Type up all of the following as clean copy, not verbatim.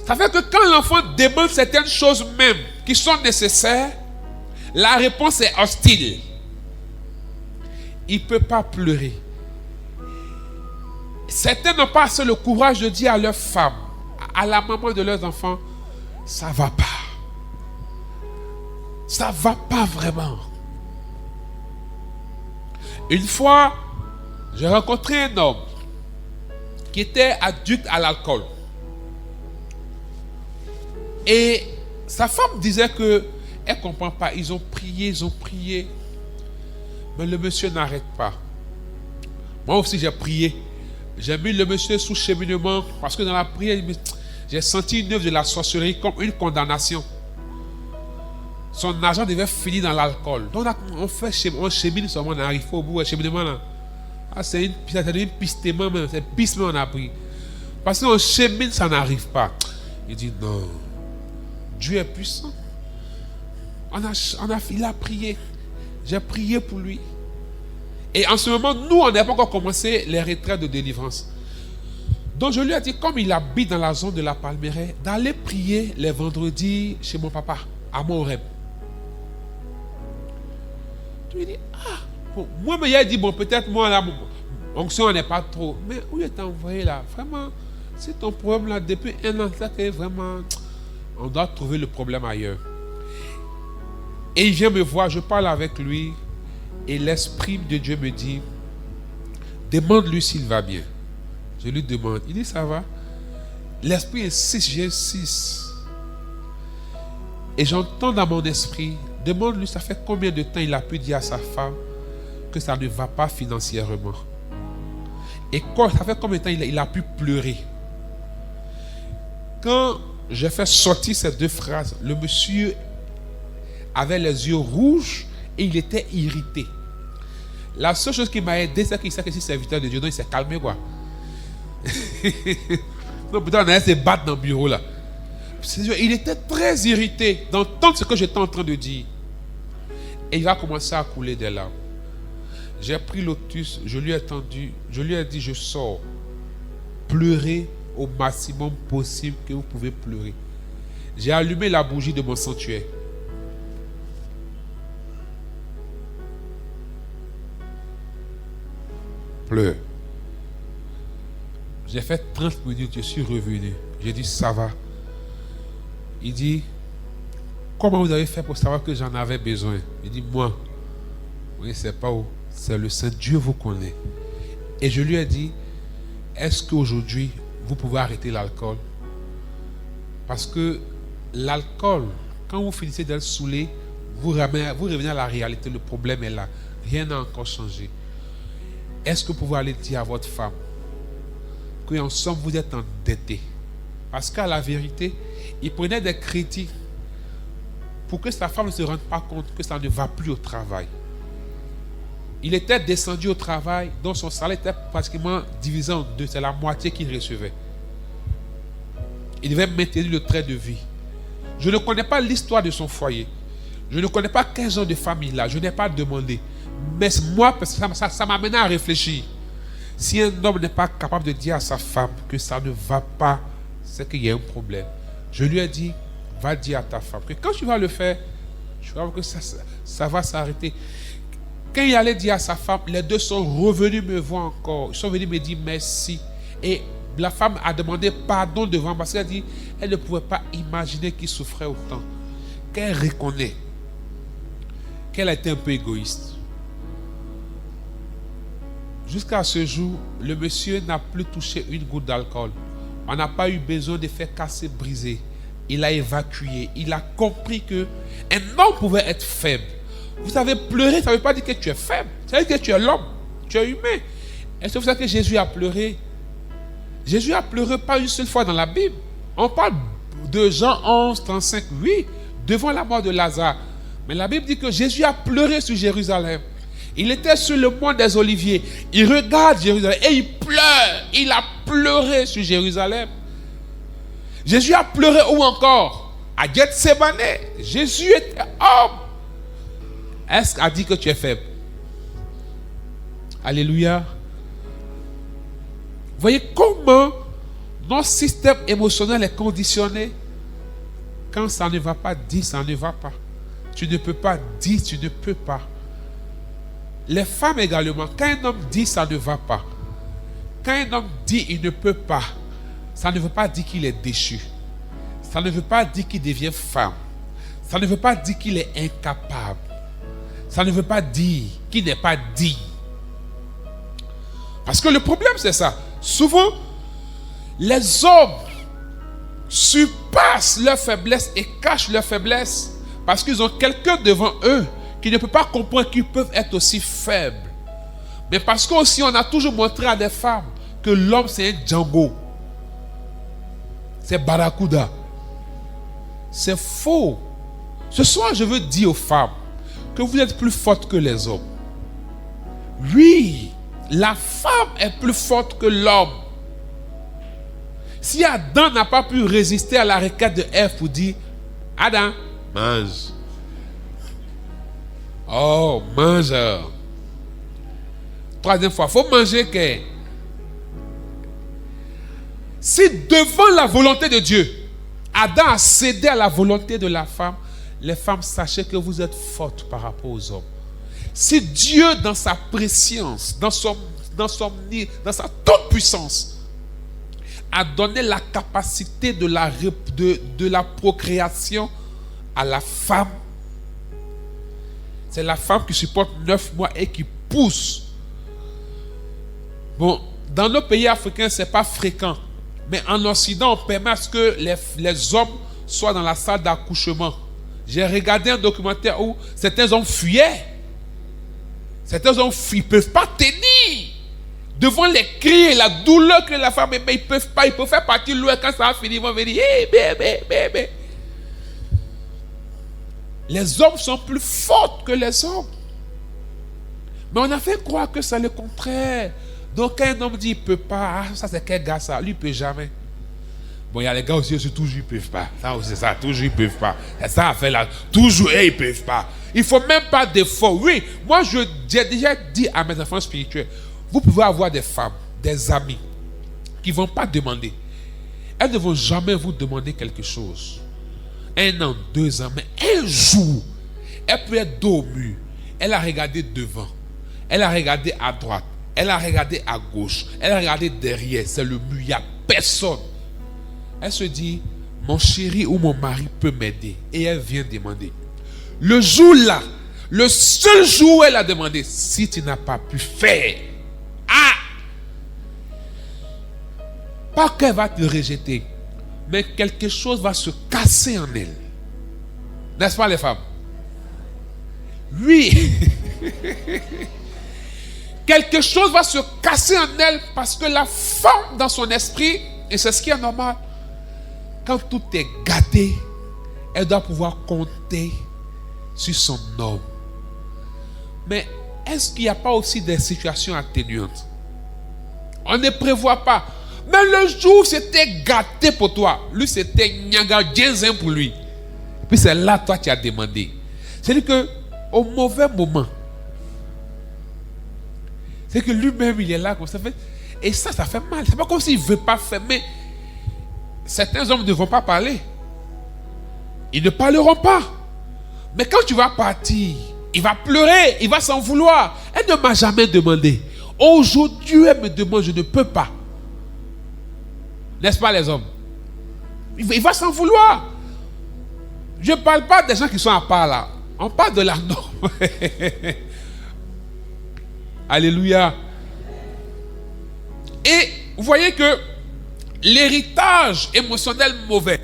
Ça fait que quand l'enfant demande certaines choses même qui sont nécessaires, la réponse est hostile. Il ne peut pas pleurer. Certains n'ont pas assez le courage de dire à leur femme, à la maman de leurs enfants, ça ne va pas. Ça ne va pas vraiment. Une fois, j'ai rencontré un homme qui était addict à l'alcool. Et sa femme disait qu'elle ne comprend pas. Ils ont prié. Mais le monsieur n'arrête pas. Moi aussi, j'ai prié. J'ai mis le monsieur sous cheminement parce que dans la prière, j'ai senti une œuvre de la sorcellerie comme une condamnation. Son argent devait finir dans l'alcool. Donc, on chemine seulement, on arrive au bout. Cheminement là. Ah, c'est une pistement même. C'est pistement on a pris. Parce qu'on chemine, ça n'arrive pas. Il dit non. Dieu est puissant. Il a prié. J'ai prié pour lui. Et en ce moment, nous, on n'a pas encore commencé les retraites de délivrance. Donc je lui ai dit, comme il habite dans la zone de la Palmeraie, d'aller prier les vendredis chez mon papa, à Morem. Je lui ai dit, bon, moi, mais il a dit, bon, peut-être moi, là, mon onction n'est pas trop. Mais où est envoyé là? Vraiment, c'est ton problème là, depuis un an, ça que vraiment, on doit trouver le problème ailleurs. Et il vient me voir, je parle avec lui, et l'Esprit de Dieu me dit, demande-lui s'il va bien. Je lui demande, il dit ça va. L'Esprit insiste, j'insiste. Et j'entends dans mon esprit, demande-lui, ça fait combien de temps il a pu dire à sa femme que ça ne va pas financièrement. Et ça fait combien de temps il a pu pleurer. Quand j'ai fait sortir ces deux phrases, le monsieur avait les yeux rouges et il était irrité. La seule chose qui m'a aidé, c'est qu'il sait que si c'est serviteur de Dieu, donc il s'est calmé quoi. Donc peut-être on allait se battre dans le bureau là. Il était très irrité d'entendre ce que j'étais en train de dire. Et il va commencer à couler des larmes. J'ai pris l'octus, je lui ai dit je sors. Pleurez au maximum possible que vous pouvez pleurer. J'ai allumé la bougie de mon sanctuaire. Pleure. J'ai fait 30 minutes, je suis revenu. J'ai dit, ça va. Il dit, comment vous avez fait pour savoir que j'en avais besoin? Il dit, moi, oui, c'est pas où. C'est le Saint-Dieu vous connaît. Et je lui ai dit, est-ce qu'aujourd'hui, vous pouvez arrêter l'alcool? Parce que l'alcool, quand vous finissez d'être saoulé, vous revenez à la réalité. Le problème est là. Rien n'a encore changé. Est-ce que vous pouvez aller dire à votre femme qu'en somme vous êtes endetté? Parce qu'à la vérité, il prenait des crédits pour que sa femme ne se rende pas compte que ça ne va plus au travail. Il était descendu au travail, donc son salaire était pratiquement divisé en deux. C'est la moitié qu'il recevait. Il devait maintenir le trait de vie. Je ne connais pas l'histoire de son foyer. Je ne connais pas quel genre de famille là. Je n'ai pas demandé. Mais moi, ça m'a mené à réfléchir. Si un homme n'est pas capable de dire à sa femme que ça ne va pas, c'est qu'il y a un problème. Je lui ai dit, va dire à ta femme que quand tu vas le faire, tu vas voir que ça va s'arrêter. Quand il allait dire à sa femme, les deux sont revenus me voir encore. Ils sont venus me dire merci. Et la femme a demandé pardon devant parce qu'elle a dit, elle ne pouvait pas imaginer qu'il souffrait autant. Qu'elle reconnaît qu'elle a été un peu égoïste. Jusqu'à ce jour, le monsieur n'a plus touché une goutte d'alcool. On n'a pas eu besoin de faire casser, briser. Il a évacué. Il a compris que un homme pouvait être faible. Vous savez, pleurer, ça ne veut pas dire que tu es faible. Ça veut dire que tu es l'homme. Tu es humain. Est-ce que vous savez que Jésus a pleuré? Jésus a pleuré pas une seule fois dans la Bible. On parle de Jean 11, 35, oui, devant la mort de Lazare. Mais la Bible dit que Jésus a pleuré sur Jérusalem. Il était sur le mont des Oliviers. Il regarde Jérusalem et il pleure. Il a pleuré sur Jérusalem. Jésus a pleuré où encore? À Gethsémane. Jésus était homme. Est-ce qu'il a dit que tu es faible? Alléluia. Voyez comment notre système émotionnel est conditionné. Quand ça ne va pas, dis ça ne va pas. Tu ne peux pas, dis tu ne peux pas. Les femmes également, quand un homme dit ça ne va pas, quand un homme dit il ne peut pas, ça ne veut pas dire qu'il est déchu. Ça ne veut pas dire qu'il devient femme. Ça ne veut pas dire qu'il est incapable. Ça ne veut pas dire qu'il n'est pas digne. Parce que le problème c'est ça. Souvent, les hommes surpassent leur faiblesse et cachent leur faiblesse parce qu'ils ont quelqu'un devant eux qui ne peut pas comprendre qu'ils peuvent être aussi faibles. Mais parce qu'aussi on a toujours montré à des femmes que l'homme c'est un Django. C'est Barracuda. C'est faux. Ce soir, je veux dire aux femmes que vous êtes plus fortes que les hommes. Oui, la femme est plus forte que l'homme. Si Adam n'a pas pu résister à la requête de Ève pour dire Adam, mange. Oh, mange. Troisième fois, il faut manger que. Si devant la volonté de Dieu, Adam a cédé à la volonté de la femme, les femmes, sachez que vous êtes fortes par rapport aux hommes. Si Dieu, dans sa préscience, dans sa toute puissance, a donné la capacité de la procréation à la femme, c'est la femme qui supporte 9 mois et qui pousse. Bon, dans nos pays africains, ce n'est pas fréquent. Mais en Occident, on permet à ce que les hommes soient dans la salle d'accouchement. J'ai regardé un documentaire où certains hommes fuyaient. Certains hommes fuient, ils ne peuvent pas tenir. Devant les cris et la douleur que la femme émet, ils ne peuvent pas. Ils peuvent faire partir loin. Quand ça va finir, ils vont venir. Hey, bébé, bébé. Les hommes sont plus forts que les hommes. Mais on a fait croire que c'est le contraire. Donc quand un homme dit il ne peut pas, ça c'est quel gars ça? Lui il ne peut jamais. Bon, il y a les gars aussi, toujours ils ne peuvent pas. Ça aussi, ça, toujours ils ne peuvent pas. C'est ça à faire là. Toujours ils ne peuvent pas. Il ne faut même pas d'effort. Oui, moi j'ai déjà dit à mes enfants spirituels, vous pouvez avoir des femmes, des amis, qui ne vont pas demander. Elles ne vont jamais vous demander quelque chose. 1 an, 2 ans, mais un jour, elle peut être dos au mur. Elle a regardé devant. Elle a regardé à droite. Elle a regardé à gauche. Elle a regardé derrière. C'est le mur. Il n'y a personne. Elle se dit, mon chéri ou mon mari peut m'aider. Et elle vient demander. Le jour là, le seul jour où elle a demandé, si tu n'as pas pu faire, pas qu'elle va te rejeter, mais quelque chose va se casser en elle. N'est-ce pas les femmes? Oui. Quelque chose va se casser en elle parce que la femme dans son esprit, et c'est ce qui est normal, quand tout est gâté, elle doit pouvoir compter sur son homme. Mais est-ce qu'il n'y a pas aussi des situations atténuantes? On ne prévoit pas. Mais le jour où c'était gâté pour toi, lui c'était nyaga djenzin pour lui. Puis c'est là toi tu as demandé. C'est-à-dire que au mauvais moment, c'est que lui-même il est là comme ça. Et ça fait mal. C'est pas comme s'il ne veut pas faire. Mais certains hommes ne vont pas parler. Ils ne parleront pas. Mais quand tu vas partir, il va pleurer, il va s'en vouloir. Elle ne m'a jamais demandé. Aujourd'hui, elle me demande, je ne peux pas. N'est-ce pas les hommes? Il va s'en vouloir. Je ne parle pas des gens qui sont à part là. On parle de la norme. Alléluia. Et vous voyez que l'héritage émotionnel mauvais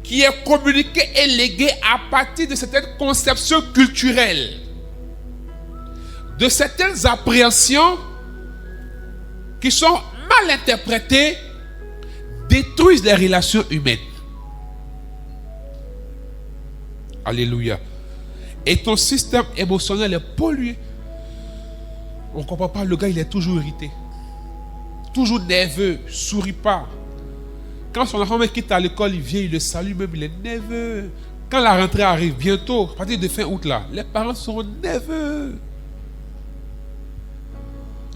qui est communiqué et légué à partir de certaines conceptions culturelles, de certaines appréhensions qui sont mal interprétées, détruisent les relations humaines. Alléluia. Et ton système émotionnel est pollué. On ne comprend pas, le gars il est toujours irrité. Toujours nerveux, sourit pas. Quand son enfant quitte à l'école, il vient, il le salue même, il est nerveux. Quand la rentrée arrive bientôt, à partir de fin août là, les parents seront nerveux.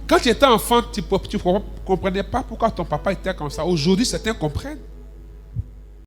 Quand tu étais enfant, tu ne comprenais pas pourquoi ton papa était comme ça. Aujourd'hui, certains comprennent.